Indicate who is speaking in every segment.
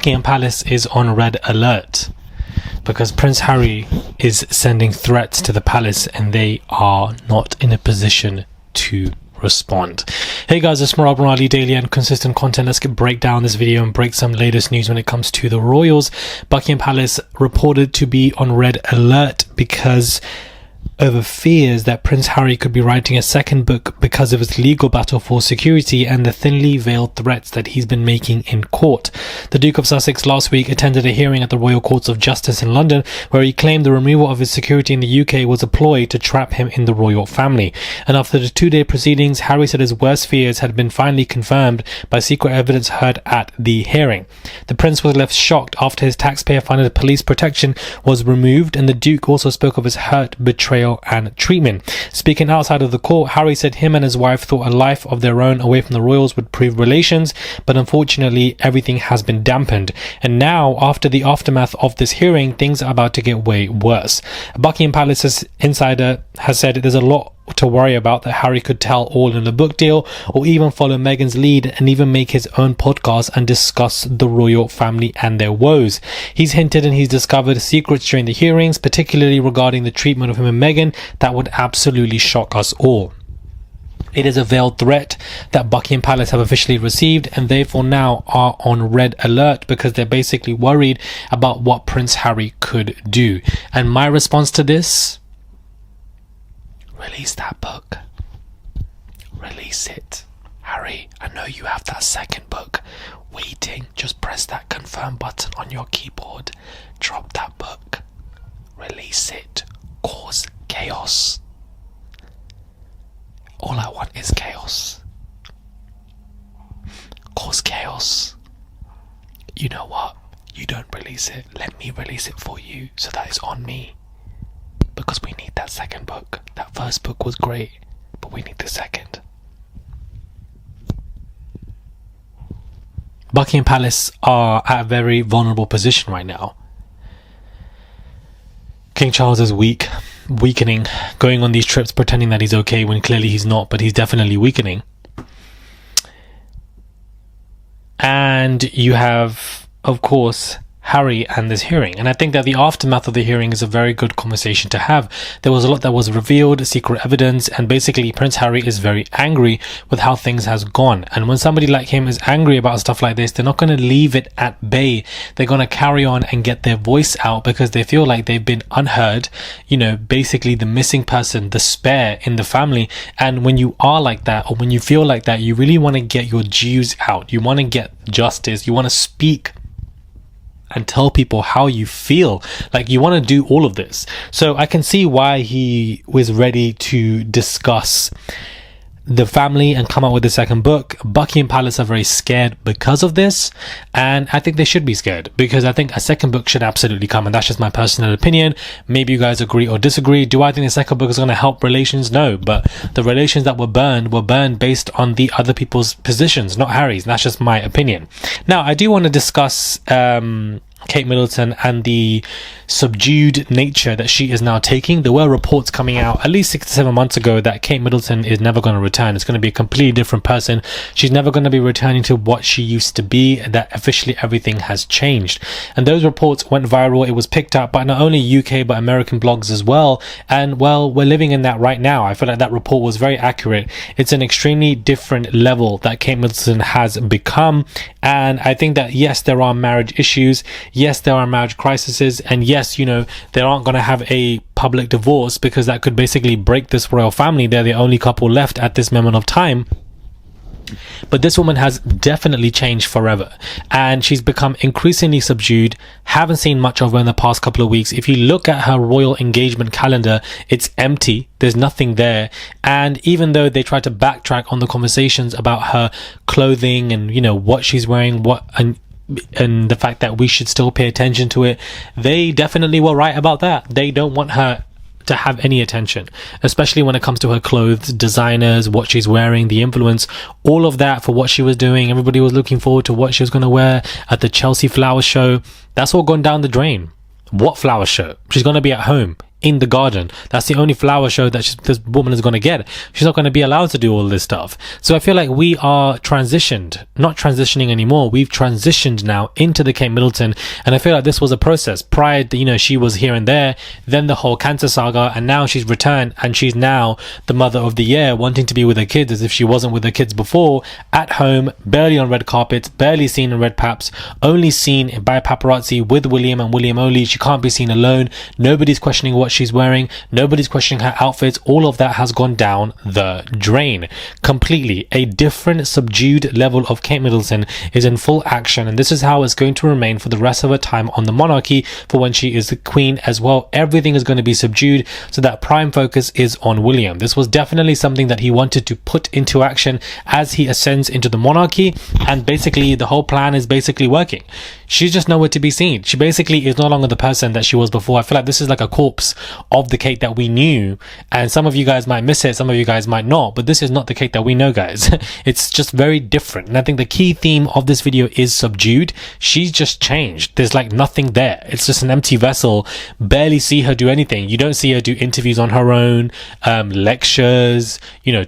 Speaker 1: Buckingham Palace is on red alert because Prince Harry is sending threats to the palace and they are not in a position to respond. Hey guys, it's Murad Morali, daily and consistent content. Let's break down this video and break some latest news when it comes to the royals. Buckingham Palace reported to be on red alert because over fears that Prince Harry could be writing a second book because of his legal battle for security and the thinly veiled threats that he's been making in court. The Duke of Sussex last week attended a hearing at the Royal Courts of Justice in London where he claimed the removal of his security in the UK was a ploy to trap him in the royal family. And after the two-day proceedings, Harry said his worst fears had been finally confirmed by secret evidence heard at the hearing. The Prince was left shocked after his taxpayer-funded police protection was removed, and the Duke also spoke of his hurt, betrayal and treatment. Speaking outside of the court, Harry said him and his wife thought a life of their own away from the royals would improve relations, but unfortunately everything has been dampened. And now, after the aftermath of this hearing, things are about to get way worse. A Buckingham Palace insider has said there's a lot to worry about, that Harry could tell all in a book deal or even follow Meghan's lead and even make his own podcast and discuss the royal family and their woes. He's hinted and he's discovered secrets during the hearings, particularly regarding the treatment of him and Meghan, that would absolutely shock us all. It is a veiled threat that Buckingham Palace have officially received, and therefore now are on red alert because they're basically worried about what Prince Harry could do. And my response to this: release that book. Release it. Harry, I know you have that second book waiting. Just press that confirm button on your keyboard. Drop that book. Release it. Cause chaos. All I want is chaos. Cause chaos. You know what? You don't release it. Let me release it for you so that it's on me. Because we need that second book. That first book was great, but we need the second. Buckingham Palace are at a very vulnerable position right now. King Charles is weakening, going on these trips pretending that he's okay when clearly he's not, but he's definitely weakening. And you have, of course, Harry and this hearing, and I think that the aftermath of the hearing is a very good conversation to have. There was a lot that was revealed, secret evidence, and basically Prince Harry is very angry with how things has gone. And when somebody like him is angry about stuff like this, they're not going to leave it at bay. They're going to carry on and get their voice out because they feel like they've been unheard, basically the missing person, the spare in the family. And when you are like that, or when you feel like that, you really want to get your dues out. You want to get justice. You want to speak and tell people how you feel. Like, you want to do all of this. So I can see why he was ready to discuss the family and come out with the second book. Buckingham Palace are very scared because of this, and I think they should be scared because I think a second book should absolutely come, and that's just my personal opinion. Maybe you guys agree or disagree. Do I think the second book is going to help relations? No, but the relations that were burned based on the other people's positions, not Harry's. That's just my opinion. Now, I do want to discuss Kate Middleton and the subdued nature that she is now taking. There were reports coming out at least 6 to 7 months ago that Kate Middleton is never going to return. It's going to be a completely different person. She's never going to be returning to what she used to be, that officially everything has changed. And those reports went viral. It was picked up by not only UK but American blogs as well. And well, we're living in that right now. I feel like that report was very accurate. It's an extremely different level that Kate Middleton has become. And I think that yes, there are marriage issues. Yes, there are marriage crises, and yes, they aren't going to have a public divorce because that could basically break this royal family. They're the only couple left at this moment of time. But this woman has definitely changed forever, and she's become increasingly subdued. Haven't seen much of her in the past couple of weeks. If you look at her royal engagement calendar, it's empty. There's nothing there. And even though they try to backtrack on the conversations about her clothing and what she's wearing, and the fact that we should still pay attention to it, they definitely were right about that. They don't want her to have any attention, especially when it comes to her clothes, designers, what she's wearing, the influence, all of that for what she was doing. Everybody was looking forward to what she was going to wear at the Chelsea flower show. That's all gone down the drain. What flower show? She's going to be at home in the garden. That's the only flower show that this woman is going to get. She's not going to be allowed to do all this stuff. So I feel like we are not transitioning anymore. We've transitioned now into the Kate Middleton, and I feel like this was a process. Prior, she was here and there, then the whole cancer saga, and now she's returned, and she's now the mother of the year, wanting to be with her kids as if she wasn't with her kids before, at home, barely on red carpets, barely seen in red paps, only seen by paparazzi with William and William only. She can't be seen alone. Nobody's questioning what she's wearing. Nobody's questioning her outfits. All of that has gone down the drain completely. A different, subdued level of Kate Middleton is in full action, and this is how it's going to remain for the rest of her time on the monarchy, for when she is the queen as well. Everything is going to be subdued, so that prime focus is on William. This was definitely something that he wanted to put into action as he ascends into the monarchy, and basically the whole plan is basically working. She's just nowhere to be seen. She basically is no longer the person that she was before. I feel like this is like a corpse of the Kate that we knew, and some of you guys might miss it, some of you guys might not, but this is not the Kate that we know, guys. It's just very different, and I think the key theme of this video is subdued. She's just changed. There's like nothing there. It's just an empty vessel. Barely see her do anything. You don't see her do interviews on her own, lectures,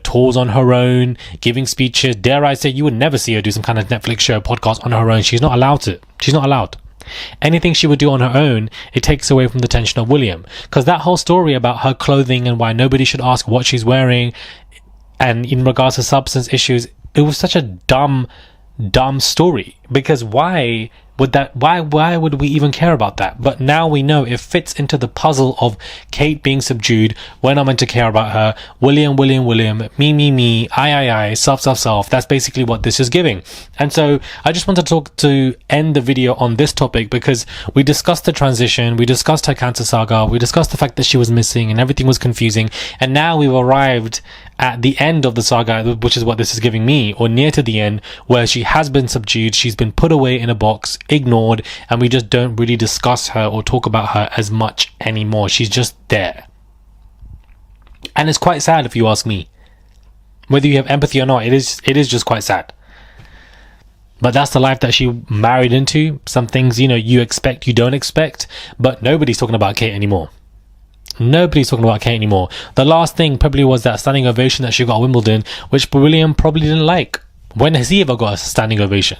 Speaker 1: tours on her own, giving speeches. Dare I say, you would never see her do some kind of Netflix show, podcast on her own. She's not allowed to. She's not allowed. Anything she would do on her own, it takes away from the attention of William. Because that whole story about her clothing and why nobody should ask what she's wearing, and in regards to substance issues, it was such a dumb story. Because why would we even care about that? But now we know it fits into the puzzle of Kate being subdued. When I'm meant to care about her, William, me, I, self. That's basically what this is giving. And so I just wanted to end the video on this topic, because we discussed the transition, we discussed her cancer saga, we discussed the fact that she was missing and everything was confusing, and now we've arrived at the end of the saga, which is what this is giving me, or near to the end, where she has been subdued, she's been put away in a box, ignored, and we just don't really discuss her or talk about her as much anymore. She's just there. And it's quite sad, if you ask me. Whether you have empathy or not, it is just quite sad. But that's the life that she married into. Some things, you expect, you don't expect, but nobody's talking about Kate anymore. Nobody's talking about Kate anymore. The last thing probably was that standing ovation that she got at Wimbledon, which William probably didn't like. When has he ever got a standing ovation?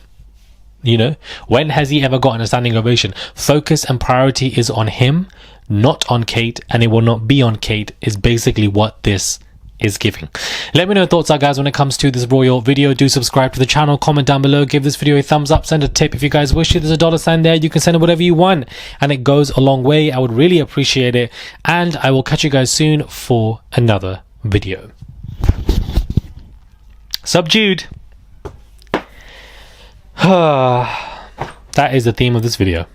Speaker 1: When has he ever gotten a standing ovation? Focus and priority is on him, not on Kate, and it will not be on Kate, is basically what this is giving. Let me know your thoughts are, guys, when it comes to this royal video. Do subscribe to the channel, comment down below, give this video a thumbs up, send a tip if you guys wish it. There's a $sign there. You can send it whatever you want, and it goes a long way. I would really appreciate it, and I will catch you guys soon for another video. Subdued. That is the theme of this video.